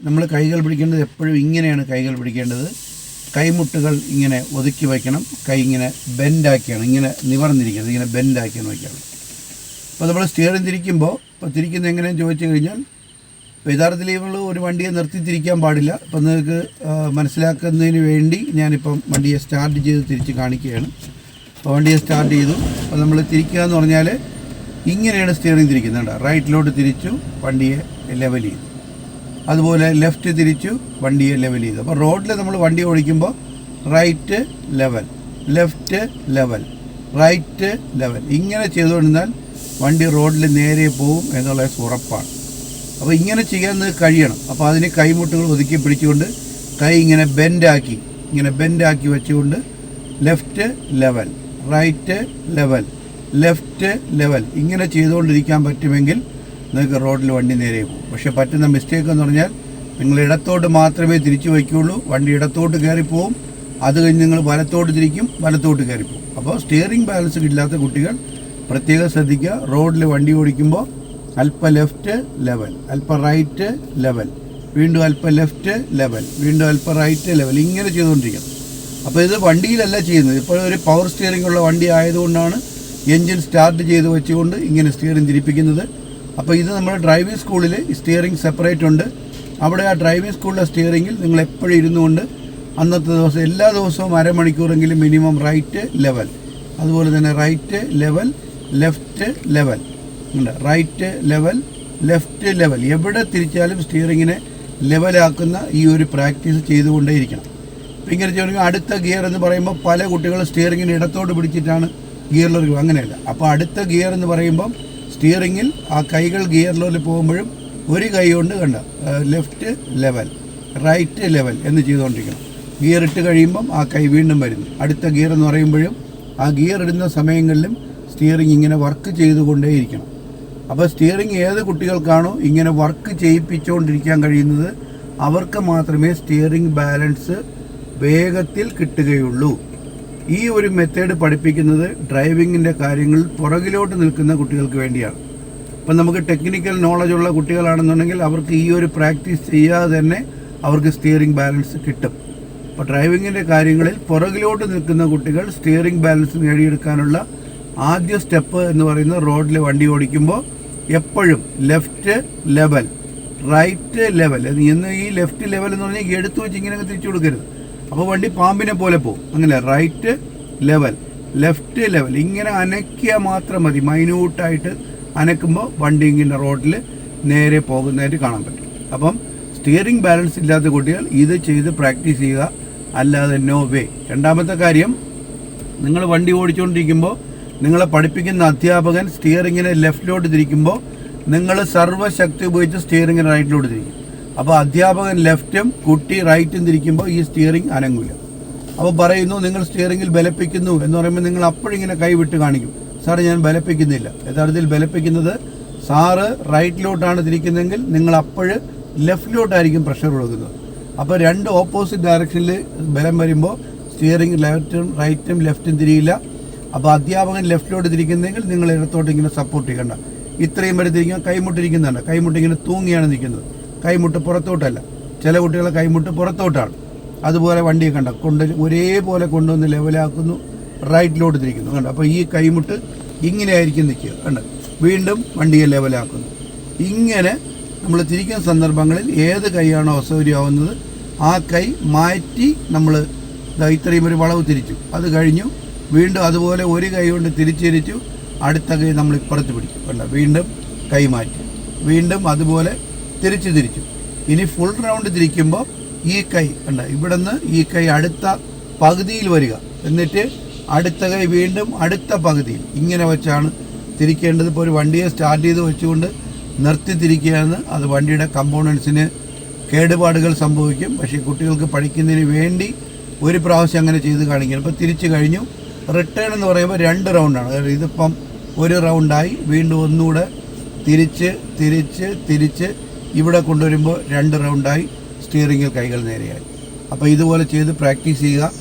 നമ്മൾ കൈകൾ പിടിക്കേണ്ടത് എപ്പോഴും ഇങ്ങനെയാണ് കൈകൾ പിടിക്കേണ്ടത്. കൈമുട്ടുകൾ ഇങ്ങനെ ഒതുക്കി വയ്ക്കണം. കൈ ഇങ്ങനെ ബെൻഡാക്കിയാണ്, ഇങ്ങനെ നിവർന്നിരിക്കുന്നത്, ഇങ്ങനെ ബെൻഡാക്കിയാണ് വയ്ക്കണം. അപ്പോൾ നമ്മൾ സ്റ്റിയറിംഗ് തിരിക്കുമ്പോൾ ഇപ്പോൾ തിരിക്കുന്നത് എങ്ങനെയെന്ന് ചോദിച്ചു കഴിഞ്ഞാൽ, യഥാർത്ഥത്തിൽ നമ്മൾ ഒരു വണ്ടിയെ നിർത്തി തിരിക്കാൻ പാടില്ല. അപ്പോൾ നിങ്ങൾക്ക് മനസ്സിലാക്കുന്നതിന് വേണ്ടി ഞാനിപ്പം വണ്ടിയെ സ്റ്റാർട്ട് ചെയ്ത് തിരിച്ച് കാണിക്കുകയാണ്. അപ്പോൾ വണ്ടിയെ സ്റ്റാർട്ട് ചെയ്തു. അപ്പോൾ നമ്മൾ തിരിക്കുക എന്ന് പറഞ്ഞാൽ ഇങ്ങനെയാണ് സ്റ്റിയറിംഗ് തിരിക്കുന്നത്. റൈറ്റിലോട്ട് തിരിച്ചു, വണ്ടിയെ ലെവൽ ചെയ്തു. അതുപോലെ ലെഫ്റ്റ് തിരിച്ചു, വണ്ടിയെ ലെവൽ ചെയ്തു. അപ്പോൾ റോഡിൽ നമ്മൾ വണ്ടി ഓടിക്കുമ്പോൾ right level, left level, right level ഇങ്ങനെ ചെയ്തുകൊണ്ടിരുന്നാൽ വണ്ടി റോഡിൽ നേരെ പോവും എന്നുള്ളത് ഉറപ്പാണ്. അപ്പോൾ ഇങ്ങനെ ചെയ്യാൻ കഴിയണം. അപ്പോൾ അതിന് കൈമുട്ടുകൾ ഒതുക്കി പിടിച്ചുകൊണ്ട് കൈ ഇങ്ങനെ ബെൻഡാക്കി വെച്ചുകൊണ്ട് left level, right level, left level ഇങ്ങനെ ചെയ്തുകൊണ്ടിരിക്കാൻ പറ്റുമെങ്കിൽ നിങ്ങൾക്ക് റോഡിൽ വണ്ടി നേരെ പോകും. പക്ഷേ പറ്റുന്ന മിസ്റ്റേക്ക് എന്ന് പറഞ്ഞാൽ നിങ്ങൾ ഇടത്തോട്ട് മാത്രമേ തിരിച്ചു വയ്ക്കുകയുള്ളൂ. വണ്ടി ഇടത്തോട്ട് കയറിപ്പോവും. അത് കഴിഞ്ഞ് നിങ്ങൾ വലത്തോട്ട് തിരിക്കും, വലത്തോട്ട് കയറിപ്പോവും. അപ്പോൾ സ്റ്റിയറിംഗ് ബാലൻസ് ഇല്ലാത്ത കുട്ടികൾ പ്രത്യേകം ശ്രദ്ധിക്കുക. റോഡിൽ വണ്ടി ഓടിക്കുമ്പോൾ അല്പം ലെഫ്റ്റ് ലെവൽ, അല്പം റൈറ്റ് ലെവൽ, വീണ്ടും അല്പം ലെഫ്റ്റ് ലെവൽ, വീണ്ടും അല്പം റൈറ്റ് ലെവൽ ഇങ്ങനെ ചെയ്തുകൊണ്ടിരിക്കണം. അപ്പോൾ ഇത് വണ്ടിയിലല്ല ചെയ്യുന്നത്. ഇപ്പോൾ ഒരു പവർ സ്റ്റിയറിംഗ് ഉള്ള വണ്ടി ആയതുകൊണ്ടാണ് എൻജിൻ സ്റ്റാർട്ട് ചെയ്ത് വെച്ചുകൊണ്ട് ഇങ്ങനെ സ്റ്റിയറിംഗ് തിരിപ്പിക്കുന്നത്. അപ്പോൾ ഇത് നമ്മുടെ ഡ്രൈവിംഗ് സ്കൂളിൽ സ്റ്റിയറിംഗ് സെപ്പറേറ്റ് ഉണ്ട്. അവിടെ ആ ഡ്രൈവിംഗ് സ്കൂളിലെ സ്റ്റിയറിംഗിൽ നിങ്ങൾ എപ്പോഴും ഇരുന്നുകൊണ്ട് അന്നത്തെ ദിവസം എല്ലാ ദിവസവും അരമണിക്കൂറെങ്കിലും മിനിമം റൈറ്റ് ലെവൽ, അതുപോലെ തന്നെ റൈറ്റ് ലെവൽ, ലെഫ്റ്റ് ലെവൽ ഉണ്ട്, റൈറ്റ് ലെവൽ, ലെഫ്റ്റ് ലെവൽ എവിടെ തിരിച്ചാലും സ്റ്റിയറിങ്ങിനെ ലെവലാക്കുന്ന ഈ ഒരു പ്രാക്ടീസ് ചെയ്തുകൊണ്ടേയിരിക്കണം. അപ്പോൾ ഇങ്ങനെ ചെയ്യണമെങ്കിൽ അടുത്ത ഗിയർ എന്ന് പറയുമ്പോൾ പല കുട്ടികളും സ്റ്റിയറിങ്ങിന് ഇടത്തോട്ട് പിടിച്ചിട്ടാണ് ഗിയറിലൊരു, അങ്ങനെയല്ല. അപ്പോൾ അടുത്ത ഗിയർ എന്ന് പറയുമ്പം സ്റ്റിയറിങ്ങിൽ ആ കൈകൾ ഗിയറിലോട്ട് പോകുമ്പോഴും ഒരു കൈ കൊണ്ട് ലെഫ്റ്റ് ലെവൽ, റൈറ്റ് ലെവൽ എന്ന് ചെയ്തുകൊണ്ടിരിക്കണം. ഗിയർ ഇട്ട് കഴിയുമ്പം ആ കൈ വീണ്ടും വരുന്നു. അടുത്ത ഗിയർ എന്ന് പറയുമ്പോഴും ആ ഗിയർ ഇടുന്ന സമയങ്ങളിലും സ്റ്റിയറിംഗ് ഇങ്ങനെ വർക്ക് ചെയ്തുകൊണ്ടേയിരിക്കണം. അപ്പോൾ സ്റ്റിയറിംഗ് ഏത് കുട്ടികൾക്കാണോ ഇങ്ങനെ വർക്ക് ചെയ്യിപ്പിച്ചുകൊണ്ടിരിക്കാൻ കഴിയുന്നത് അവർക്ക് മാത്രമേ സ്റ്റിയറിംഗ് ബാലൻസ് വേഗത്തിൽ കിട്ടുകയുള്ളൂ. ഈ ഒരു മെത്തേഡ് പഠിപ്പിക്കുന്നത് ഡ്രൈവിങ്ങിൻ്റെ കാര്യങ്ങളിൽ പുറകിലോട്ട് നിൽക്കുന്ന കുട്ടികൾക്ക് വേണ്ടിയാണ്. അപ്പം നമുക്ക് ടെക്നിക്കൽ നോളജ് ഉള്ള കുട്ടികളാണെന്നുണ്ടെങ്കിൽ അവർക്ക് ഈ ഒരു പ്രാക്ടീസ് ചെയ്യാതെ തന്നെ അവർക്ക് സ്റ്റിയറിംഗ് ബാലൻസ് കിട്ടും. അപ്പോൾ ഡ്രൈവിങ്ങിൻ്റെ കാര്യങ്ങളിൽ പുറകിലോട്ട് നിൽക്കുന്ന കുട്ടികൾ സ്റ്റിയറിംഗ് ബാലൻസ് നേടിയെടുക്കാനുള്ള ആദ്യ സ്റ്റെപ്പ് എന്ന് പറയുന്നത് റോഡിൽ വണ്ടി ഓടിക്കുമ്പോൾ എപ്പോഴും ലെഫ്റ്റ് ലെവൽ, റൈറ്റ് ലെവൽ എന്ന്, ഈ ലെഫ്റ്റ് ലെവൽ എന്ന് പറഞ്ഞാൽ എടുത്തു വെച്ച് ഇങ്ങനെ തിരിച്ചു കൊടുക്കരുത്. അപ്പോൾ വണ്ടി പാമ്പിനെ പോലെ പോകും. അങ്ങനെ റൈറ്റ് ലെവൽ, ലെഫ്റ്റ് ലെവൽ ഇങ്ങനെ അനക്കിയാൽ മാത്രം മതി. മൈന്യൂട്ടായിട്ട് അനക്കുമ്പോൾ വണ്ടി ഇങ്ങനെ റോഡിൽ നേരെ പോകുന്നതായിട്ട് കാണാൻ പറ്റും. അപ്പം സ്റ്റിയറിംഗ് ബാലൻസ് ഇല്ലാത്ത കുട്ടികൾ ഇത് ചെയ്ത് പ്രാക്ടീസ് ചെയ്യുക, അല്ലാതെ നോ വേ. രണ്ടാമത്തെ കാര്യം, നിങ്ങൾ വണ്ടി ഓടിച്ചുകൊണ്ടിരിക്കുമ്പോൾ നിങ്ങളെ പഠിപ്പിക്കുന്ന അധ്യാപകൻ സ്റ്റിയറിങ്ങിനെ ലെഫ്റ്റിലോട്ട് തിരിക്കുമ്പോൾ നിങ്ങൾ സർവ്വശക്തി ഉപയോഗിച്ച് സ്റ്റിയറിങ്ങിനെ റൈറ്റിലോട്ട് തിരിക്കും. അപ്പോൾ അധ്യാപകൻ ലെഫ്റ്റും കുട്ടി റൈറ്റും തിരിക്കുമ്പോൾ ഈ സ്റ്റിയറിംഗ് അനങ്ങില്ല. അപ്പോൾ പറയുന്നു നിങ്ങൾ സ്റ്റിയറിംഗിൽ ബലപ്പിക്കുന്നു എന്ന് പറയുമ്പോൾ നിങ്ങൾ അപ്പോഴിങ്ങനെ കൈവിട്ട് കാണിക്കും, സാറ് ഞാൻ ബലപ്പിക്കുന്നില്ല. യഥാർത്ഥത്തിൽ ബലപ്പിക്കുന്നത് സാറ് റൈറ്റിലോട്ടാണ് തിരിക്കുന്നതെങ്കിൽ നിങ്ങൾ അപ്പോൾ ലെഫ്റ്റിലോട്ടായിരിക്കും പ്രഷർ കൊടുക്കുന്നത്. അപ്പോൾ രണ്ട് ഓപ്പോസിറ്റ് ഡയറക്ഷനിൽ ബലം വരുമ്പോൾ സ്റ്റിയറിംഗ് ലെഫ്റ്റും റൈറ്റും ലെഫ്റ്റും തിരിയില്ല. അപ്പോൾ അധ്യാപകൻ ലെഫ്റ്റിലോട്ട് തിരിക്കുന്നതെങ്കിൽ നിങ്ങൾ ഇടത്തോട്ട് ഇങ്ങനെ സപ്പോർട്ട് ചെയ്യണ്ട. ഇത്രയും വരെ തിരിക്കാൻ കൈമുട്ടിരിക്കുന്നുണ്ട്. കൈമുട്ട് ഇങ്ങനെ തൂങ്ങിയാണ് നിൽക്കുന്നത്, കൈമുട്ട് പുറത്തോട്ടല്ല. ചില കുട്ടികളെ കൈമുട്ട് പുറത്തോട്ടാണ്. അതുപോലെ വണ്ടിയെ ഒരേപോലെ കൊണ്ടുവന്ന് ലെവലാക്കുന്നു, റൈറ്റിലോട്ട് തിരിക്കുന്നു കണ്ട. അപ്പോൾ ഈ കൈമുട്ട് ഇങ്ങനെ ആയിരിക്കും നിൽക്കുക കണ്ട. വീണ്ടും വണ്ടിയെ ലെവലാക്കുന്നു. ഇങ്ങനെ നമ്മൾ തിരിക്കുന്ന സന്ദർഭങ്ങളിൽ ഏത് കൈയാണോ അസൗകര്യമാവുന്നത് ആ കൈ മാറ്റി നമ്മൾ ഇത്രയും ഒരു വളവ് തിരിച്ചു, അത് കഴിഞ്ഞു വീണ്ടും അതുപോലെ ഒരു കൈ കൊണ്ട് തിരിച്ചു, അടുത്ത കൈ നമ്മൾ ഇപ്പുറത്ത് പിടിച്ചു കണ്ട. വീണ്ടും കൈ മാറ്റി, വീണ്ടും അതുപോലെ തിരിച്ചു. ഇനി ഫുൾ റൗണ്ട് തിരിക്കുമ്പോൾ ഈ കൈ കണ്ട, ഇവിടെ നിന്ന് ഈ കൈ അടുത്ത പകുതിയിൽ വരിക, എന്നിട്ട് അടുത്ത കൈ വീണ്ടും അടുത്ത പകുതിയിൽ, ഇങ്ങനെ വെച്ചാണ് തിരിക്കേണ്ടത്. ഇപ്പോൾ ഒരു വണ്ടിയെ സ്റ്റാർട്ട് ചെയ്ത് വെച്ചുകൊണ്ട് നിർത്തി തിരിക്കുകയാണ്, അത് വണ്ടിയുടെ കമ്പോണൻസിന് കേടുപാടുകൾ സംഭവിക്കും. പക്ഷേ കുട്ടികൾക്ക് പഠിക്കുന്നതിന് വേണ്ടി ഒരു പ്രാവശ്യം അങ്ങനെ ചെയ്ത് കാണിക്കണം. ഇപ്പോൾ തിരിച്ചു കഴിഞ്ഞു. റിട്ടേൺ എന്ന് പറയുമ്പോൾ 2 റൗണ്ടാണ്. ഇതിപ്പം ഒരു റൗണ്ടായി, വീണ്ടും ഒന്നുകൂടെ തിരിച്ച് ഇവിടെ കൊണ്ടുവരുമ്പോൾ 2 റൗണ്ടായി, സ്റ്റിയറിങ്ങിൽ കൈകൾ നേരെയായി. അപ്പോൾ ഇതുപോലെ ചെയ്ത് പ്രാക്ടീസ് ചെയ്യുക.